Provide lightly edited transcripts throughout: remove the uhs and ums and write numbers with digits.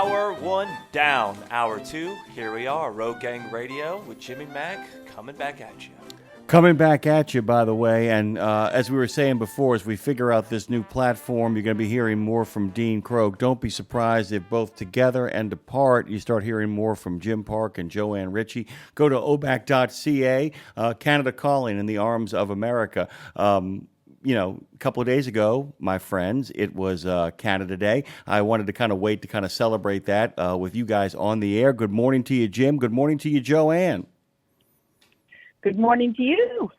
Hour one down. Hour two, here we are, Road Gang Radio with Jimmy Mack coming back at you. Coming back at you, by the way, and as we were saying before, as we figure out this new platform, you're going to be hearing more from Dean Krogh. Don't be surprised if both together and apart, you start hearing more from Jim Park and Joanne Ritchie. Go to obac.ca, Canada Calling in the Arms of America. A couple of days ago, my friends, it was Canada Day. I wanted to kind of wait to kind of celebrate that with you guys on the air. Good morning to you, Jim. Good morning to you, Joanne. Good morning to you.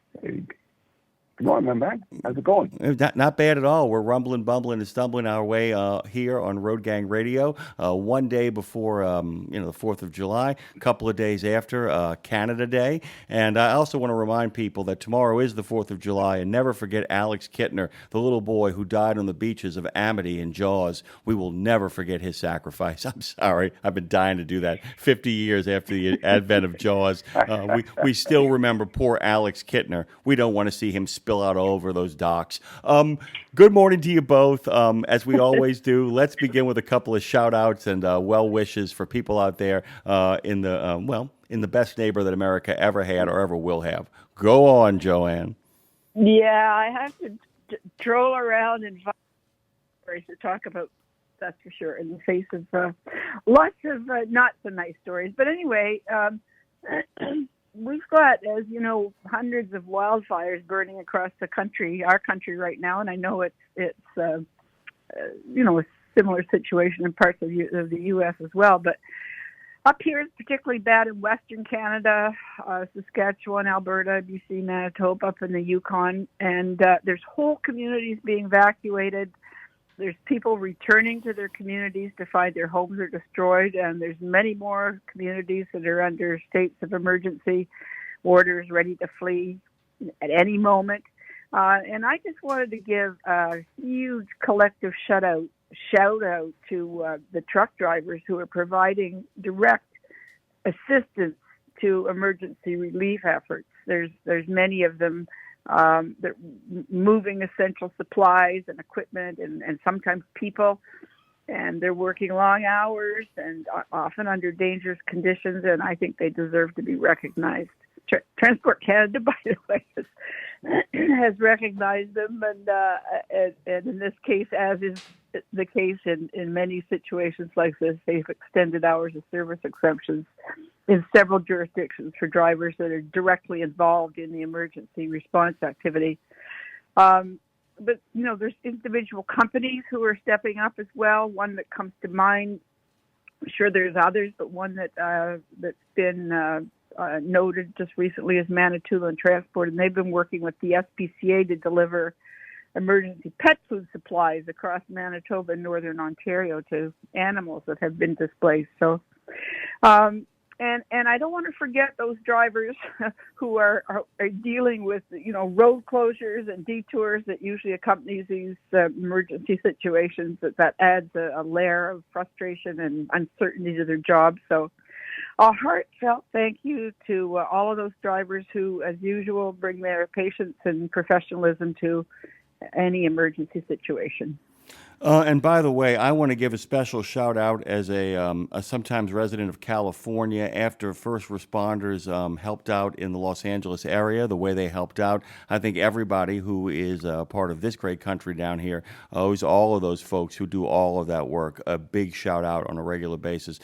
Good morning, my man. How's it going? Not bad at all. We're rumbling, bumbling, and stumbling our way here on Road Gang Radio. One day before, the 4th of July, a couple of days after Canada Day. And I also want to remind people that tomorrow is the 4th of July, and never forget Alex Khittner, the little boy who died on the beaches of Amity in Jaws. We will never forget his sacrifice. I'm sorry. I've been dying to do that 50 years after the advent of Jaws. We still remember poor Alex Khittner. We don't want to see him spill out over those docks. Good morning to you both. As we always do, let's begin with a couple of shout outs and well wishes for people out there in the best neighbor that America ever had or ever will have. Go on, Joanne. Yeah, I have to troll around and find stories to talk about, that's for sure, in the face of lots of not so nice stories. But anyway, we've got, as you know, hundreds of wildfires burning across the country, our country right now, and I know it's a similar situation in parts of the U.S. as well. But up here, it's particularly bad in Western Canada, Saskatchewan, Alberta, BC, Manitoba, up in the Yukon, and there's whole communities being evacuated. There's people returning to their communities to find their homes are destroyed, and there's many more communities that are under states of emergency orders, ready to flee at any moment. And I just wanted to give a huge collective shout out to the truck drivers who are providing direct assistance to emergency relief efforts. There's many of them. They're moving essential supplies and equipment and sometimes people, and they're working long hours and often under dangerous conditions, and I think they deserve to be recognized. Transport Canada, by the way, has recognized them, and in this case, as is the case in many situations like this, they've extended hours of service exemptions in several jurisdictions for drivers that are directly involved in the emergency response activity. But, there's individual companies who are stepping up as well. One that comes to mind, I'm sure there's others, but one that's been noted just recently is Manitoulin Transport, and they've been working with the SPCA to deliver emergency pet food supplies across Manitoba and Northern Ontario to animals that have been displaced. So, and I don't want to forget those drivers who are dealing with, road closures and detours that usually accompanies these emergency situations. That adds a layer of frustration and uncertainty to their jobs. So a heartfelt thank you to all of those drivers who, as usual, bring their patience and professionalism to any emergency situation. And by the way, I want to give a special shout out as a sometimes resident of California. After first responders helped out in the Los Angeles area, the way they helped out, I think everybody who is part of this great country down here owes all of those folks who do all of that work a big shout out on a regular basis.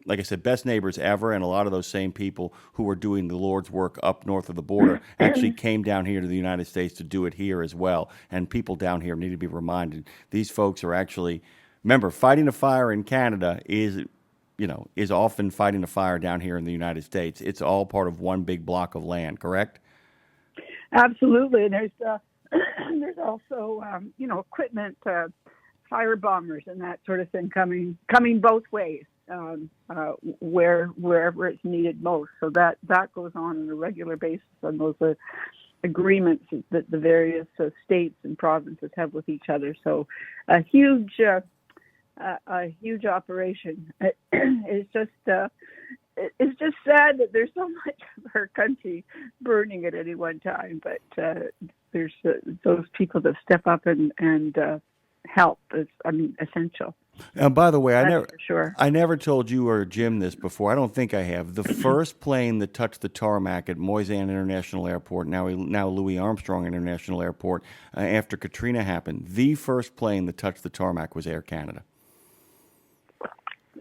Like I said, best neighbors ever, and a lot of those same people who were doing the Lord's work up north of the border actually came down here to the United States to do it here as well. And people down here need to be reminded these folks are actually, remember, fighting a fire in Canada is often fighting a fire down here in the United States. It's all part of one big block of land, correct? Absolutely. And there's also equipment, fire bombers and that sort of thing coming both ways. Wherever it's needed most. So that goes on a regular basis on those agreements that the various states and provinces have with each other. So a huge operation. It's just sad that there's so much of our country burning at any one time, but there's those people that step up and help is, essential. And by the way, That's for sure. I never told you or Jim this before. I don't think I have. The first plane that touched the tarmac at Moynihan International Airport, now Louis Armstrong International Airport, after Katrina happened, the first plane that touched the tarmac was Air Canada.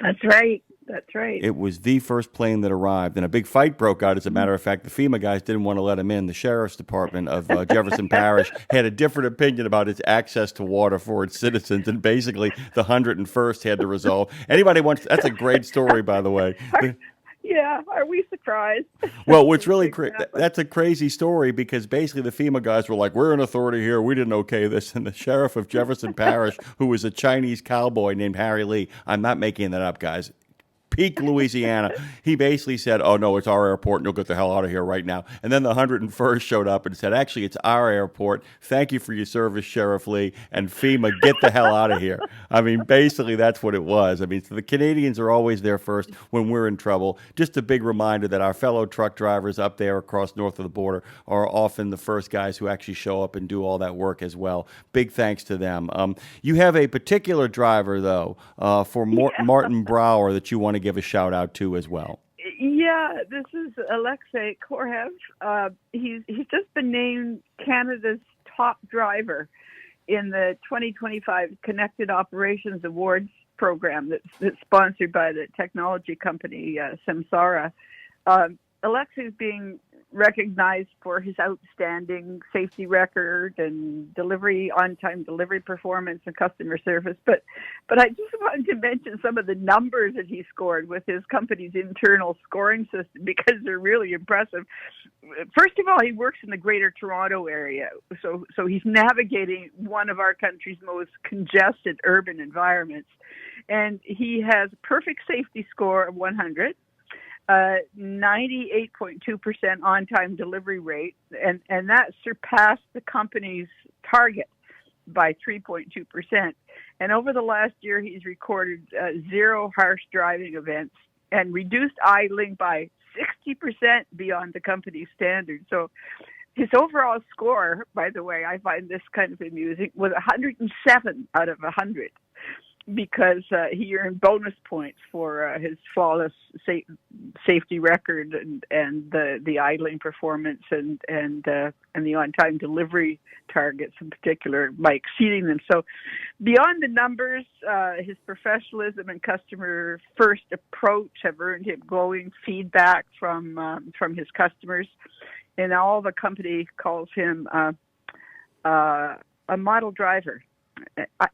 That's right. That's right. It was the first plane that arrived, and a big fight broke out. As a matter of fact, the FEMA guys didn't want to let him in. The sheriff's department of Jefferson Parish had a different opinion about its access to water for its citizens, and basically the 101st had to resolve. Anybody wants? That's a great story, by the way. Yeah, are we surprised? Well, what's really that's a crazy story because basically the FEMA guys were like, we're an authority here, we didn't okay this, and the sheriff of Jefferson Parish, who was a Chinese cowboy named Harry Lee, I'm not making that up, guys, Peak, Louisiana, he basically said, oh, no, it's our airport, and you'll get the hell out of here right now. And then the 101st showed up and said, actually, it's our airport. Thank you for your service, Sheriff Lee, and FEMA, get the hell out of here. I mean, basically, that's what it was. I mean, so the Canadians are always there first when we're in trouble. Just a big reminder that our fellow truck drivers up there across north of the border are often the first guys who actually show up and do all that work as well. Big thanks to them. You have a particular driver, though, for Martin Brower that you want to give a shout out to as well. Yeah, this is Alexey Khorev. He's just been named Canada's top driver in the 2025 Connected Operations Awards program that's sponsored by the technology company Samsara. Alexey is being recognized for his outstanding safety record and on-time delivery performance and customer service. But I just wanted to mention some of the numbers that he scored with his company's internal scoring system because they're really impressive. First of all, he works in the Greater Toronto area, so he's navigating one of our country's most congested urban environments, and he has a perfect safety score of 100. 98.2% on-time delivery rate, and that surpassed the company's target by 3.2%. And over the last year, he's recorded 0 harsh driving events and reduced idling by 60% beyond the company's standard. So his overall score, by the way, I find this kind of amusing, was 107 out of 100. Because he earned bonus points for his flawless safety record and the idling performance and the on-time delivery targets in particular by exceeding them. So beyond the numbers, his professionalism and customer-first approach have earned him glowing feedback from his customers, and all the company calls him a model driver.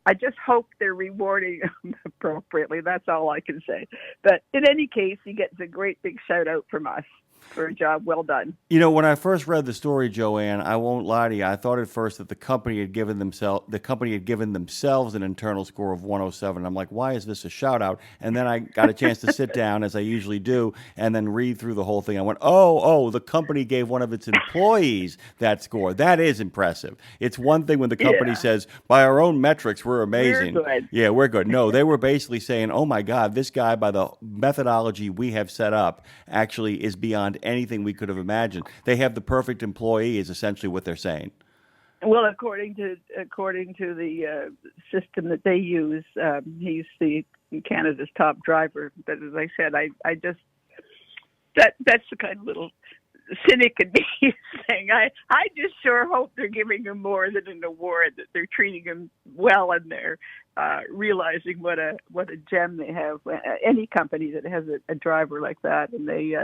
I just hope they're rewarding him appropriately. That's all I can say. But in any case, he gets a great big shout out from us for a job well done. You know, when I first read the story, Joanne, I won't lie to you, I thought at first that the company had given themselves an internal score of 107. I'm like, why is this a shout out? And then I got a chance to sit down, as I usually do, and then read through the whole thing. I went, oh, the company gave one of its employees that score. That is impressive. It's one thing when the company says, by our own metrics, we're amazing. We're good. Yeah, we're good. No, they were basically saying, oh my God, this guy, by the methodology we have set up, actually is beyond anything we could have imagined. They have the perfect employee is essentially what they're saying. Well, according to the system that they use, he's Canada's top driver. But as I said, I just that's the kind of little cynic in me saying I just sure hope they're giving him more than an award, that they're treating him well, and they're realizing what a gem they have. Any company that has a driver like that, and they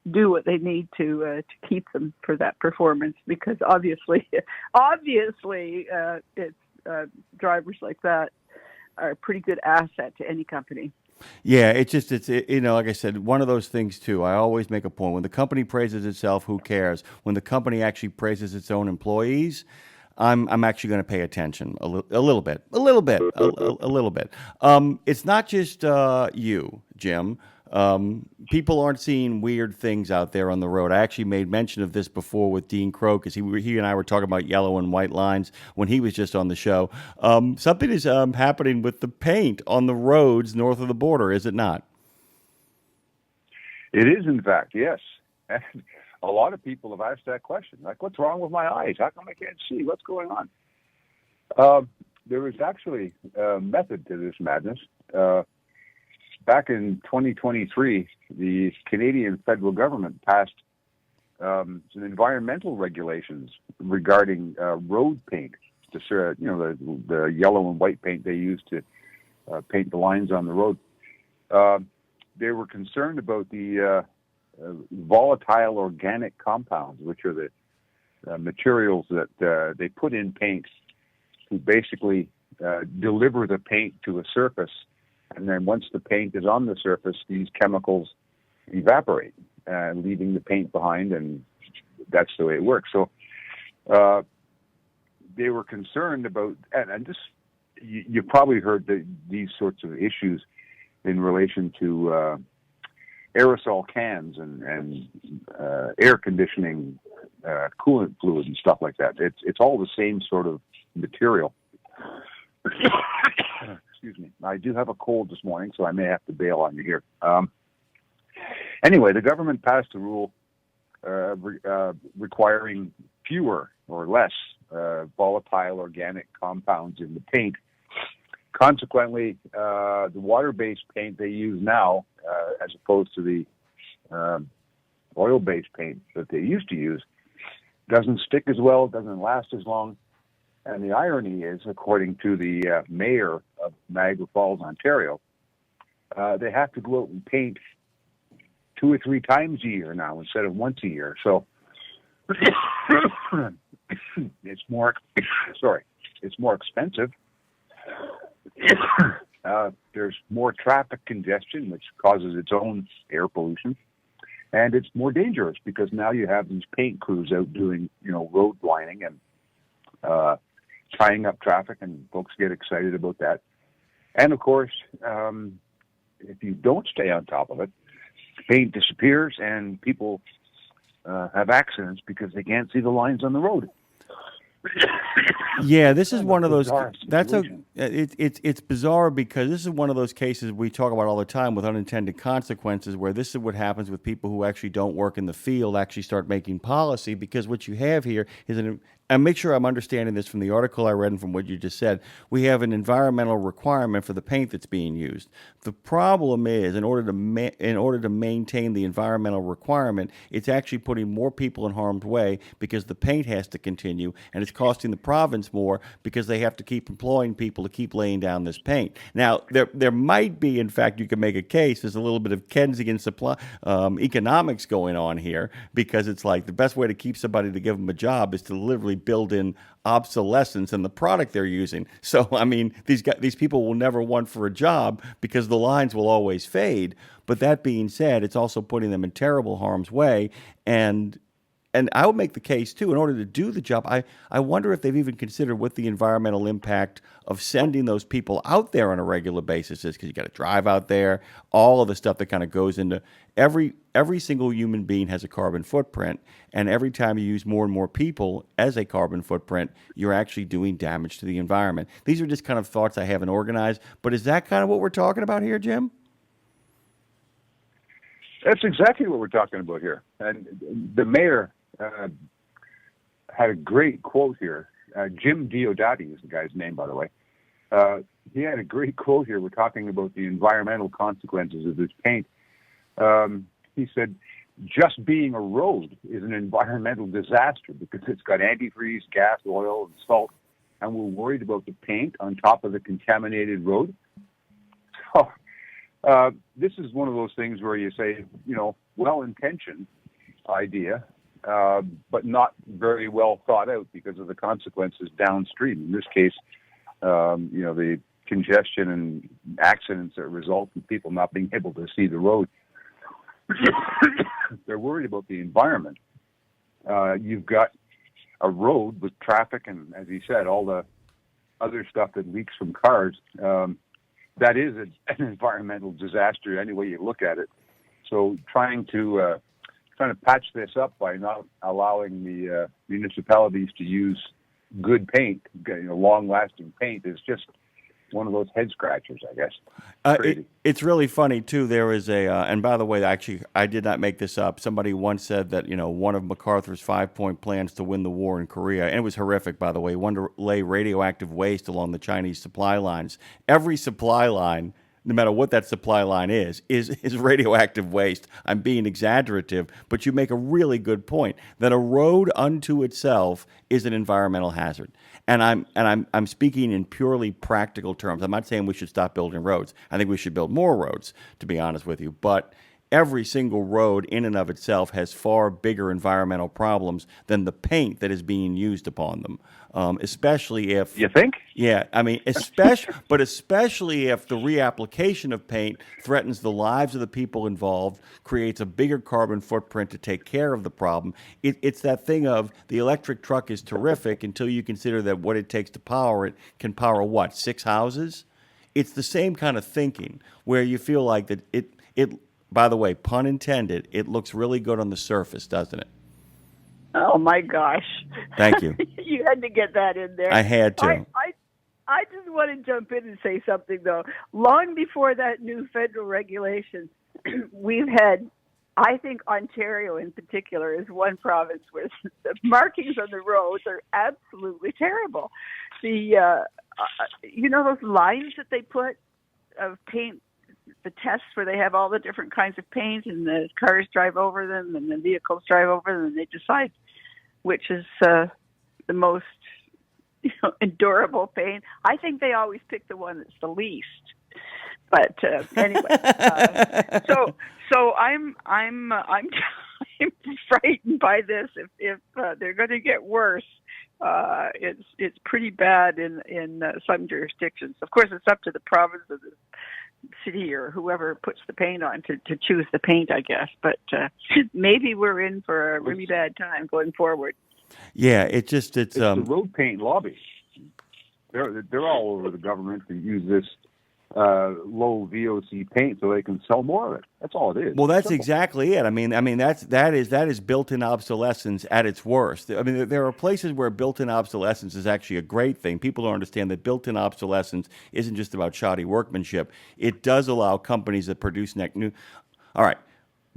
do what they need to keep them for that performance, because obviously it's drivers like that are a pretty good asset to any company. Yeah, it's like I said, one of those things too. I always make a point. When the company praises itself, who cares? When the company actually praises its own employees, I'm actually going to pay attention a little bit. It's not just you, Jim. People aren't seeing weird things out there on the road. I actually made mention of this before with Dean Crow, because he and I were talking about yellow and white lines when he was just on the show. Something is happening with the paint on the roads north of the border, is it not? It is, in fact, yes. And a lot of people have asked that question, like, what's wrong with my eyes? How come I can't see? What's going on? There is actually a method to this madness, back in 2023, the Canadian federal government passed some environmental regulations regarding road paint. The yellow and white paint they use to paint the lines on the road. They were concerned about the volatile organic compounds, which are the materials that they put in paint to basically deliver the paint to a surface. And then once the paint is on the surface, these chemicals evaporate, leaving the paint behind, and that's the way it works. So they were concerned about, and this, you've probably heard these sorts of issues in relation to aerosol cans and air conditioning, coolant fluid and stuff like that. It's all the same sort of material. Excuse me. I do have a cold this morning, so I may have to bail on you here. Anyway, the government passed a rule requiring fewer or less volatile organic compounds in the paint. Consequently, the water-based paint they use now, as opposed to the oil-based paint that they used to use, doesn't stick as well, doesn't last as long. And the irony is, according to the mayor of Niagara Falls, Ontario, they have to go out and paint 2 or 3 times a year now instead of once a year. So it's more expensive. There's more traffic congestion, which causes its own air pollution, and it's more dangerous because now you have these paint crews out doing, road lining and tying up traffic, and folks get excited about that. And of course, if you don't stay on top of it, paint disappears and people have accidents because they can't see the lines on the road. Yeah, this is one of those. It's bizarre because this is one of those cases we talk about all the time with unintended consequences, where this is what happens with people who actually don't work in the field, actually start making policy. Because what you have here is and make sure I'm understanding this from the article I read and from what you just said, we have an environmental requirement for the paint that's being used. The problem is, in order to maintain the environmental requirement, it's actually putting more people in harm's way because the paint has to continue, and it's costing the province more because they have to keep employing people to keep laying down this paint. Now, there might be, in fact, you can make a case, there's a little bit of Keynesian supply economics going on here, because it's like the best way to keep somebody to give them a job is to literally build in obsolescence in the product they're using. So, I mean, these people will never want for a job because the lines will always fade. But that being said, it's also putting them in terrible harm's way. And I would make the case, too, in order to do the job, I wonder if they've even considered what the environmental impact of sending those people out there on a regular basis is, because you got to drive out there, all of the stuff that kind of goes into every single human being has a carbon footprint, and every time you use more and more people as a carbon footprint, you're actually doing damage to the environment. These are just kind of thoughts I haven't organized, but is that kind of what we're talking about here, Jim? That's exactly what we're talking about here. And the mayor had a great quote here. Jim Diodati is the guy's name, by the way. He had a great quote here. We're talking about the environmental consequences of this paint. He said, just being a road is an environmental disaster because it's got antifreeze, gas, oil, and salt, and we're worried about the paint on top of the contaminated road. So this is one of those things where you say, well-intentioned idea, but not very well thought out because of the consequences downstream. In this case, the congestion and accidents that result in people not being able to see the road. They're worried about the environment. You've got a road with traffic and, as he said, all the other stuff that leaks from cars. That is an environmental disaster any way you look at it. So trying to patch this up by not allowing the municipalities to use good paint, long-lasting paint, is just one of those head scratchers, I guess. It's really funny too. There is and by the way, actually, I did not make this up. Somebody once said that one of MacArthur's 5-point plans to win the war in Korea, and it was horrific, by the way, wanted to lay radioactive waste along the Chinese supply lines. Every supply line no matter what that supply line is radioactive waste. I'm being exaggerative, but you make a really good point that a road unto itself is an environmental hazard. And I'm speaking in purely practical terms. I'm not saying we should stop building roads. I think we should build more roads, to be honest with you. But every single road in and of itself has far bigger environmental problems than the paint that is being used upon them. Especially if... You think? Yeah, I mean, especially if the reapplication of paint threatens the lives of the people involved, creates a bigger carbon footprint to take care of the problem. It's that thing of the electric truck is terrific until you consider that what it takes to power it can power what, 6 houses? It's the same kind of thinking where you feel like that it by the way, pun intended, it looks really good on the surface, doesn't it? Oh my gosh! Thank you. You had to get that in there. I had to. I just want to jump in and say something though. Long before that new federal regulation, we've had. I think Ontario in particular is one province where the markings on the roads are absolutely terrible. The those lines that they put of paint. The tests where they have all the different kinds of paint and the cars drive over them and the vehicles drive over them and they decide which is the most endurable paint. I think they always pick the one that's the least. But anyway, so I'm frightened by this. If they're going to get worse, it's pretty bad in some jurisdictions. Of course, it's up to the province of the city or whoever puts the paint on to choose the paint, I guess. But maybe we're in for a really bad time going forward. Yeah, it's the road paint lobby. They're all over the government to use this low VOC paint so they can sell more of it. That's all it is. Well, that's exactly it. I mean that is built-in obsolescence at its worst. I mean, there are places where built-in obsolescence is actually a great thing. People don't understand that built-in obsolescence isn't just about shoddy workmanship. It does allow companies that produce new. All right.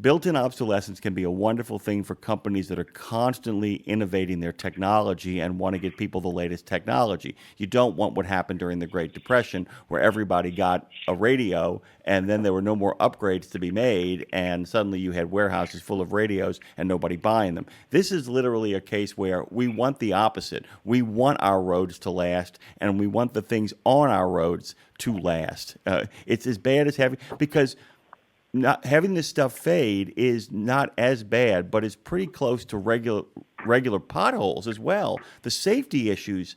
Built-in obsolescence can be a wonderful thing for companies that are constantly innovating their technology and want to get people the latest technology. You don't want what happened during the Great Depression where everybody got a radio and then there were no more upgrades to be made and suddenly you had warehouses full of radios and nobody buying them. This is literally a case where we want the opposite. We want our roads to last and we want the things on our roads to last. It's as bad as having, because not having this stuff fade is not as bad, but it's pretty close to regular potholes as well. The safety issues,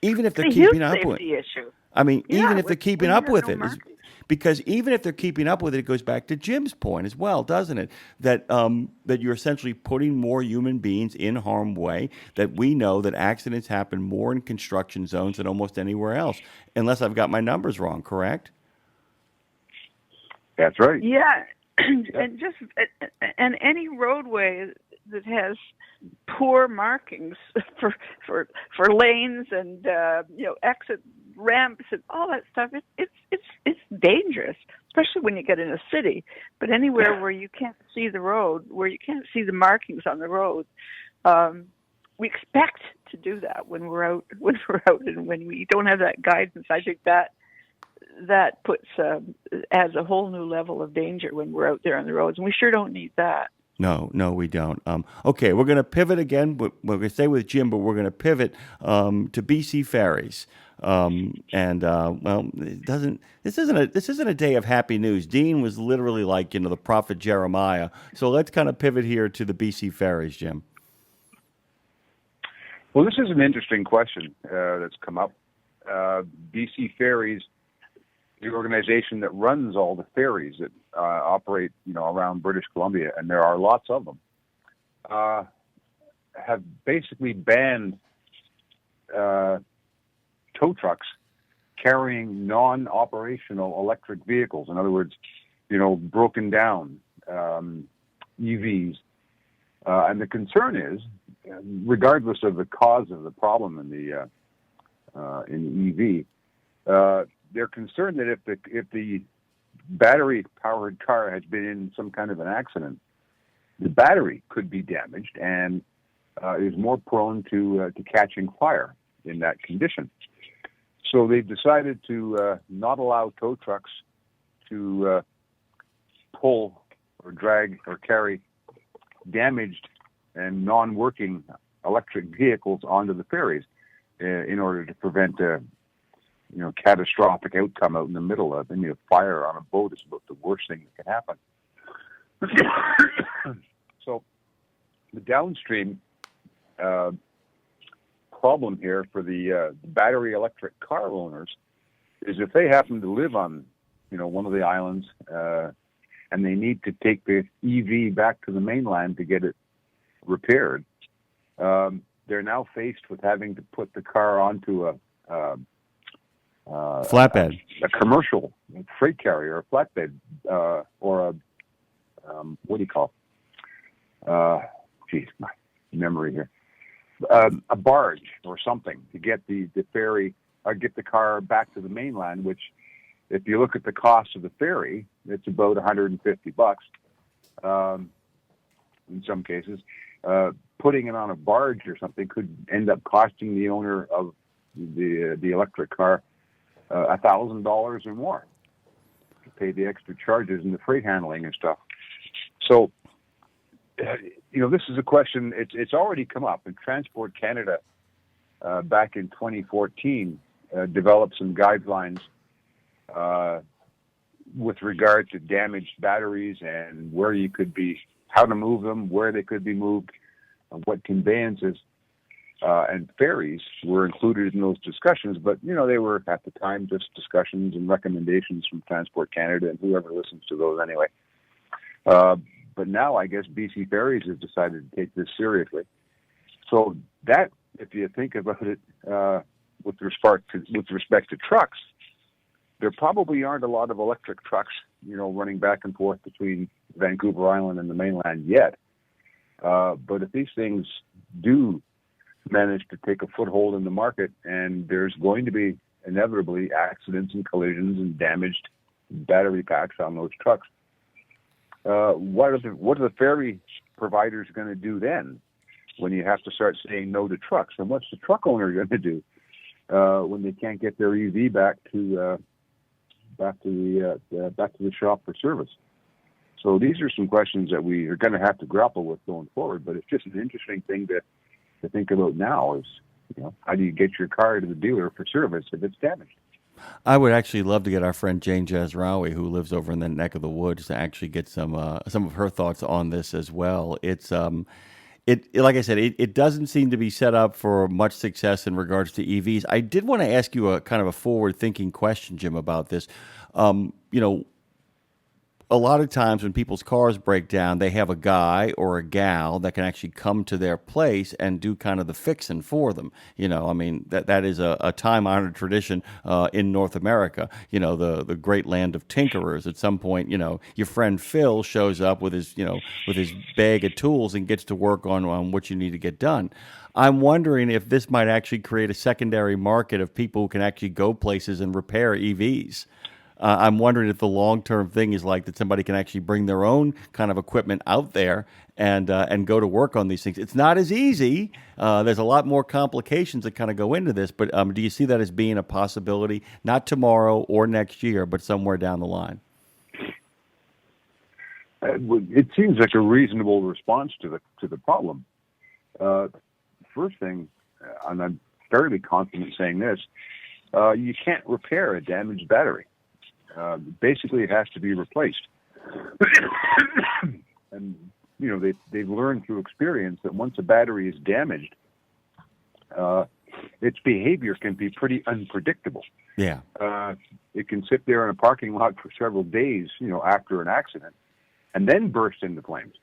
even if they're keeping up with it. I mean, even if they're keeping up with it, because even if they're keeping up with it, it goes back to Jim's point as well, doesn't it? That you're essentially putting more human beings in harm's way. That we know that accidents happen more in construction zones than almost anywhere else, unless I've got my numbers wrong. Correct? That's right. Yeah, and any roadway that has poor markings for lanes and exit ramps and all that stuff, it's dangerous, especially when you get in a city. But anywhere where you can't see the road, where you can't see the markings on the road, we expect to do that when we're out, and when we don't have that guidance. I think that puts adds a whole new level of danger when we're out there on the roads, and we sure don't need that. No, we don't. Okay, we're going to pivot again. We're going to stay with Jim, but we're going to pivot to BC Ferries. This isn't a day of happy news. Dean was literally like the prophet Jeremiah. So let's kind of pivot here to the BC Ferries, Jim. Well, this is an interesting question that's come up. BC Ferries, the organization that runs all the ferries that operate, around British Columbia, and there are lots of them, have basically banned tow trucks carrying non-operational electric vehicles. In other words, broken down EVs. And the concern is, regardless of the cause of the problem in the EV, they're concerned that if the battery-powered car has been in some kind of an accident, the battery could be damaged and is more prone to catching fire in that condition. So they've decided to not allow tow trucks to pull or drag or carry damaged and non-working electric vehicles onto the ferries in order to prevent a catastrophic outcome out in the middle of a fire on a boat. Is about the worst thing that can happen. So the downstream problem here for the battery electric car owners is if they happen to live on one of the islands and they need to take the EV back to the mainland to get it repaired, they're now faced with having to put the car onto a flatbed, a commercial freight carrier, a flatbed, or a what do you call it? My memory here. A barge or something to get the ferry or get the car back to the mainland, which if you look at the cost of the ferry, it's about $150 in some cases. Putting it on a barge or something could end up costing the owner of the electric car $1,000 or more to pay the extra charges and the freight handling and stuff. So, this is a question. It's already come up, and Transport Canada back in 2014 developed some guidelines with regard to damaged batteries and where you could be, how to move them, where they could be moved, what conveyances. And ferries were included in those discussions, but they were at the time just discussions and recommendations from Transport Canada and whoever listens to those anyway. But now I guess BC Ferries has decided to take this seriously. So that, if you think about it, with respect to trucks, there probably aren't a lot of electric trucks, running back and forth between Vancouver Island and the mainland yet. But if these things do manage to take a foothold in the market, and there's going to be inevitably accidents and collisions and damaged battery packs on those trucks, what are the ferry providers going to do then when you have to start saying no to trucks? And what's the truck owner going to do when they can't get their EV back to the shop for service? So these are some questions that we are going to have to grapple with going forward. But it's just an interesting thing to think about now is, how do you get your car to the dealer for service if it's damaged? I would actually love to get our friend Jane Jazrawi, who lives over in the neck of the woods, to actually get some of her thoughts on this as well. It's like I said, it doesn't seem to be set up for much success in regards to EVs. I did want to ask you a kind of a forward-thinking question, Jim, about this. A lot of times when people's cars break down, they have a guy or a gal that can actually come to their place and do kind of the fixing for them. That is a time-honored tradition in North America. The great land of tinkerers. At some point, your friend Phil shows up with his bag of tools and gets to work on what you need to get done. I'm wondering if this might actually create a secondary market of people who can actually go places and repair EVs. I'm wondering if the long-term thing is like that somebody can actually bring their own kind of equipment out there and go to work on these things. It's not as easy. There's a lot more complications that kind of go into this, but do you see that as being a possibility, not tomorrow or next year, but somewhere down the line? It seems like a reasonable response to the problem. First thing, and I'm fairly confident saying this, you can't repair a damaged battery. Basically, it has to be replaced. And, they've learned through experience that once a battery is damaged, its behavior can be pretty unpredictable. Yeah. It can sit there in a parking lot for several days, after an accident, and then burst into flames,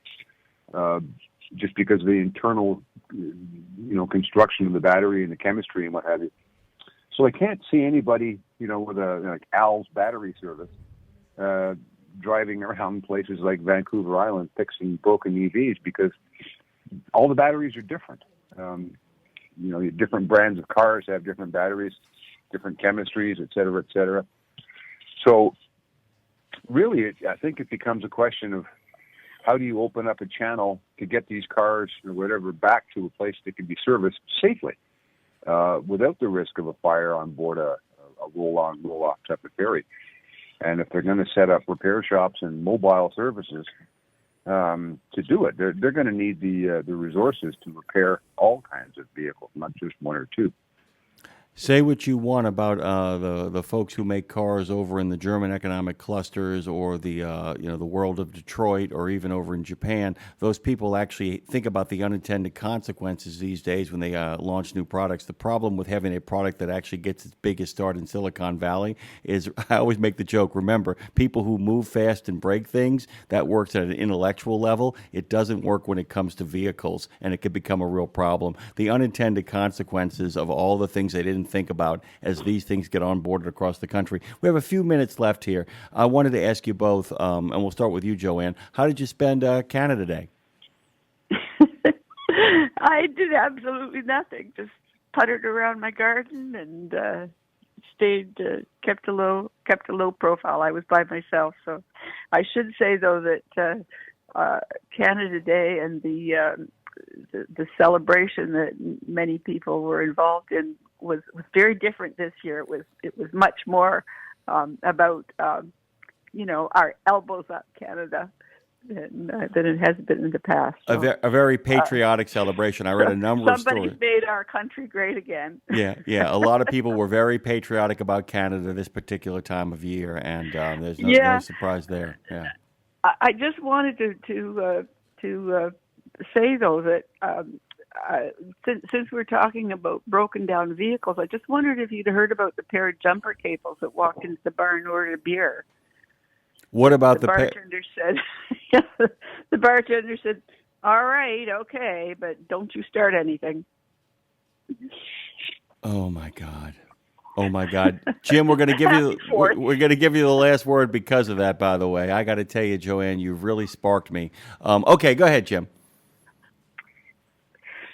just because of the internal, construction of the battery and the chemistry and what have you. So I can't see anybody, with like Al's battery service, driving around places like Vancouver Island fixing broken EVs, because all the batteries are different. Different brands of cars have different batteries, different chemistries, et cetera, et cetera. So really, I think it becomes a question of how do you open up a channel to get these cars or whatever back to a place that can be serviced safely, without the risk of a fire on board a roll-on, roll-off type of ferry. And if they're going to set up repair shops and mobile services to do it, they're going to need the resources to repair all kinds of vehicles, not just one or two. Say what you want about the folks who make cars over in the German economic clusters or the the world of Detroit or even over in Japan. Those people actually think about the unintended consequences these days when they launch new products. The problem with having a product that actually gets its biggest start in Silicon Valley is, I always make the joke, remember, people who move fast and break things, that works at an intellectual level. It doesn't work when it comes to vehicles, and it could become a real problem. The unintended consequences of all the things they didn't think about as these things get onboarded across the country. We have a few minutes left here. I wanted to ask you both, and we'll start with you, Joanne. How did you spend Canada Day? I did absolutely nothing. Just puttered around my garden and kept a low profile. I was by myself, so I should say though that Canada Day and the celebration that many people were involved in was very different this year. It was much more about our elbows up Canada than it has been in the past. So, a very patriotic celebration. I read a number of stories. Somebody's made our country great again. Yeah. A lot of people were very patriotic about Canada this particular time of year, and there's no surprise there. Yeah. I just wanted to say though that since we're talking about broken down vehicles, I just wondered if you'd heard about the pair of jumper cables that walked into the bar and ordered a beer. What about the bartender said? The bartender said, "All right, okay, but don't you start anything." Oh my God, Jim, we're going to give you the last word because of that. By the way, I got to tell you, Joanne, you've really sparked me. Okay, go ahead, Jim.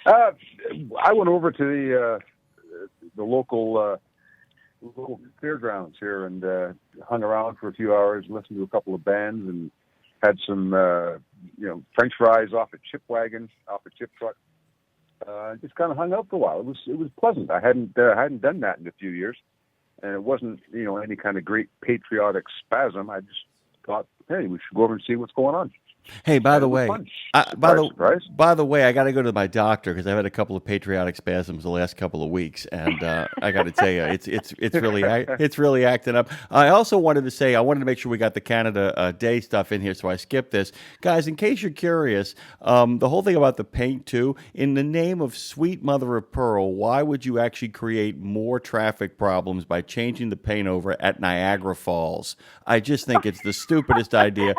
I went over to the local fairgrounds here and hung around for a few hours, listened to a couple of bands, and had some French fries off a chip truck. Just kind of hung out for a while. It was pleasant. I hadn't done that in a few years, and it wasn't any kind of great patriotic spasm. I just thought, hey, we should go over and see what's going on. Hey, by the way, I got to go to my doctor because I've had a couple of patriotic spasms the last couple of weeks, and I got to tell you, it's really acting up. I also wanted to make sure we got the Canada Day stuff in here, so I skipped this, guys. In case you're curious, the whole thing about the paint too. In the name of sweet mother of pearl, why would you actually create more traffic problems by changing the paint over at Niagara Falls? I just think it's the stupidest idea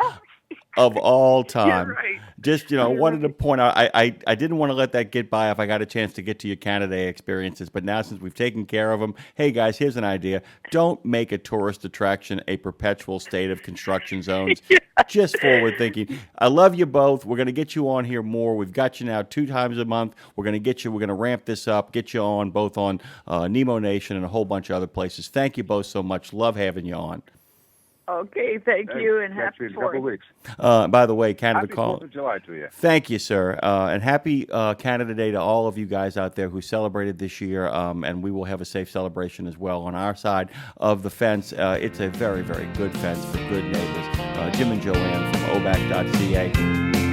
of all time. Right. Just, wanted to point out, I didn't want to let that get by if I got a chance to get to your Canada Day experiences, but now since we've taken care of them, hey guys, here's an idea. Don't make a tourist attraction a perpetual state of construction zones. Just forward thinking. I love you both. We're going to get you on here more. We've got you now 2 times a month. We're going to ramp this up, get you on both on Nemo Nation and a whole bunch of other places. Thank you both so much. Love having you on. Okay, thank you, and happy 4th. Couple of weeks. By the way, Canada Happy 4th of July to you. Thank you, sir, and happy Canada Day to all of you guys out there who celebrated this year, and we will have a safe celebration as well on our side of the fence. It's a very, very good fence for good neighbors. Jim and Joanne from obac.ca.